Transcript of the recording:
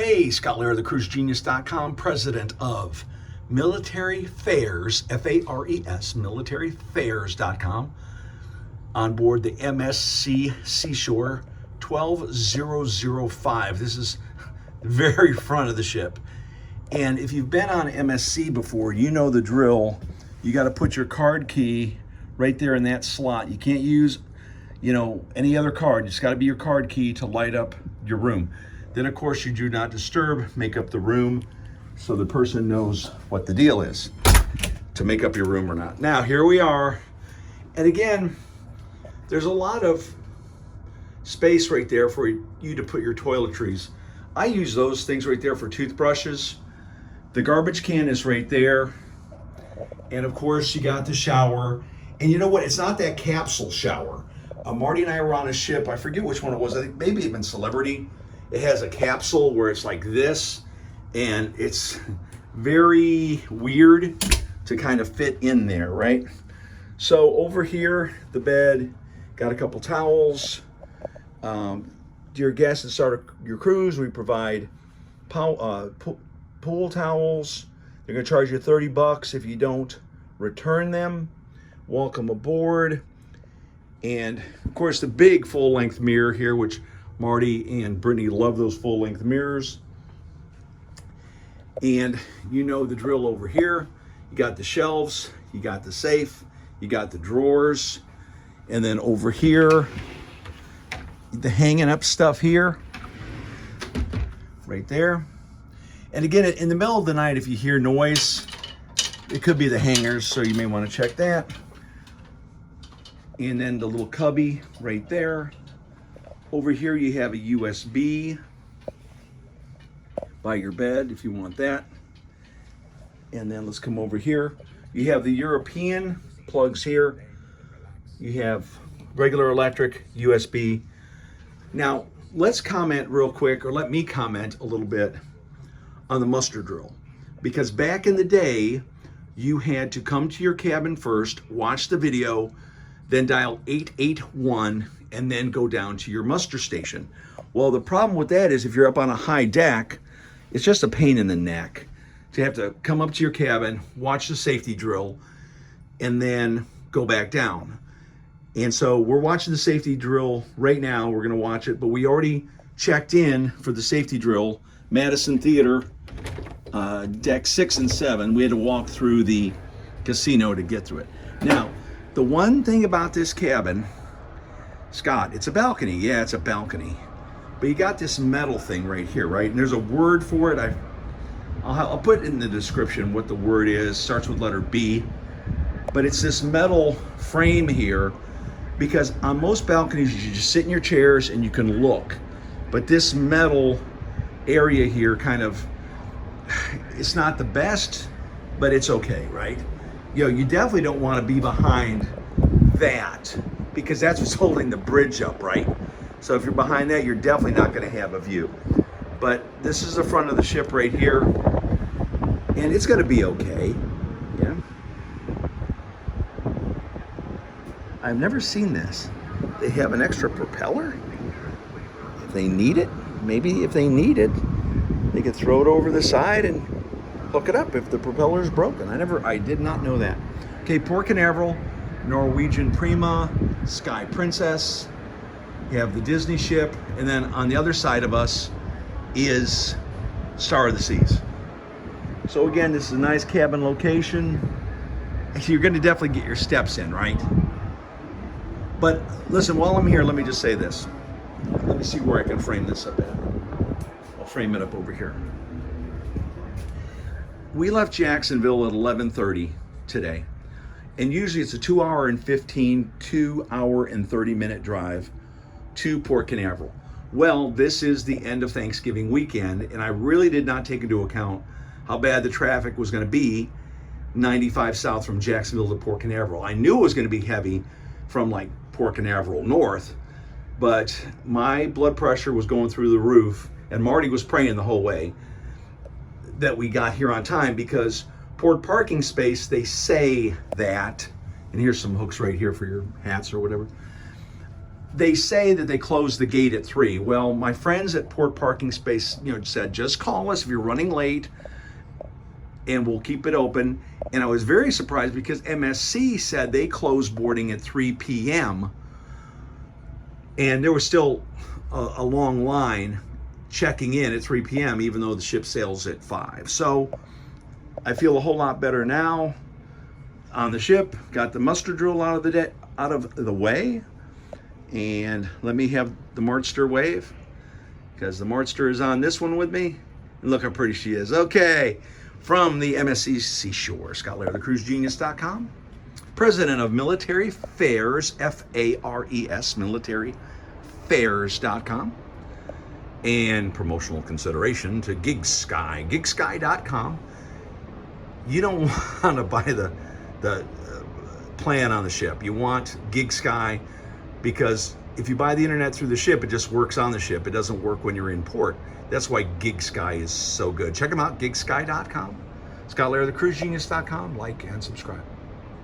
Hey, Scott Lair of thecruisegenius.com, president of Military Fairs, F-A-R-E-S, militaryfairs.com, on board the MSC Seashore 12005. This is the very front of the ship. And if you've been on MSC before, you know the drill. You got to put your card key right there in that slot. You can't use, any other card. It's got to be your card key to light up your room. Then, of course, you do not disturb, make up the room so the person knows what the deal is to make up your room or not. Now, here we are. And again, there's a lot of space right there for you to put your toiletries. I use those things right there for toothbrushes. The garbage can is right there. And of course, you got the shower. And you know what? It's not that capsule shower. Marty and I were on a ship. I forget which one it was. I think maybe even Celebrity. It has a capsule where it's like this, and it's very weird to kind of fit in there, right? So over here, the bed, got a couple towels. Dear guests that start your cruise, we provide pool towels. They're gonna charge you $30 if you don't return them. Welcome aboard. And of course, the big full-length mirror here, which Marty and Brittany love those full-length mirrors. And you know the drill over here. You got the shelves, you got the safe, you got the drawers, and then over here, the hanging up stuff here, right there. And again, in the middle of the night, if you hear noise, it could be the hangers, so you may want to check that. And then the little cubby right there. Over here you have a USB by your bed if you want that. And then let's come over here. You have the European plugs here. You have regular electric, USB. Now let's comment real quick, or let me comment a little bit on the muster drill. Because back in the day, you had to come to your cabin first, watch the video, then dial 881, and then go down to your muster station. Well, the problem with that is if you're up on a high deck, it's just a pain in the neck to have to come up to your cabin, watch the safety drill, and then go back down. And so we're watching the safety drill right now. We're gonna watch it, but we already checked in for the safety drill, Madison Theater, deck 6 and 7. We had to walk through the casino to get through it. Now, the one thing about this cabin, Scott, it's a balcony. Yeah, it's a balcony. But you got this metal thing right here, right? And there's a word for it. I'll put in the description what the word is. Starts with letter B. But it's this metal frame here, because on most balconies, you just sit in your chairs and you can look. But this metal area here it's not the best, but it's okay, right? You definitely don't want to be behind that, because that's what's holding the bridge up, right? So if you're behind that, you're definitely not going to have a view. But this is the front of the ship right here, and it's going to be okay. Yeah. I've never seen this. They have an extra propeller. If they need it, maybe if they need it, they could throw it over the side and hook it up if the propeller is broken. I did not know that. Okay, Port Canaveral, Norwegian Prima, Sky Princess. You have the Disney ship, and then on the other side of us is Star of the Seas. So again, this is a nice cabin location. You're going to definitely get your steps in, right? But listen, while I'm here, let me just say this. Let me see where I can frame this up at. I'll frame it up over here. We left Jacksonville at 11:30 today. And usually it's a 2 hour and 30 minute drive to Port Canaveral. Well, this is the end of Thanksgiving weekend, and I really did not take into account how bad the traffic was going to be 95 south from Jacksonville to Port Canaveral. I knew it was going to be heavy from like Port Canaveral north, but my blood pressure was going through the roof, and Marty was praying the whole way that we got here on time, because port parking space, they say that, and here's some hooks right here for your hats or whatever. they say that they close the gate at 3. Well, my friends at Port Parking Space, said, just call us if you're running late and we'll keep it open. And I was very surprised because MSC said they closed boarding at 3 p.m. and there was still a long line checking in at 3 p.m. even though the ship sails at 5. So I feel a whole lot better now on the ship. Got the muster drill out of the way. And let me have the Martster wave, because the Martster is on this one with me. And look how pretty she is. Okay, from the MSC Seashore, Scott Lair, thecruisegenius.com, president of Military Fairs, F-A-R-E-S, militaryfairs.com, and promotional consideration to GigSky, gigsky.com. You don't want to buy the plan on the ship. You want GigSky, because if you buy the internet through the ship, it just works on the ship. It doesn't work when you're in port. That's why GigSky is so good. Check them out, gigsky.com. Scott Lair, thecruisegenius.com. Like and subscribe.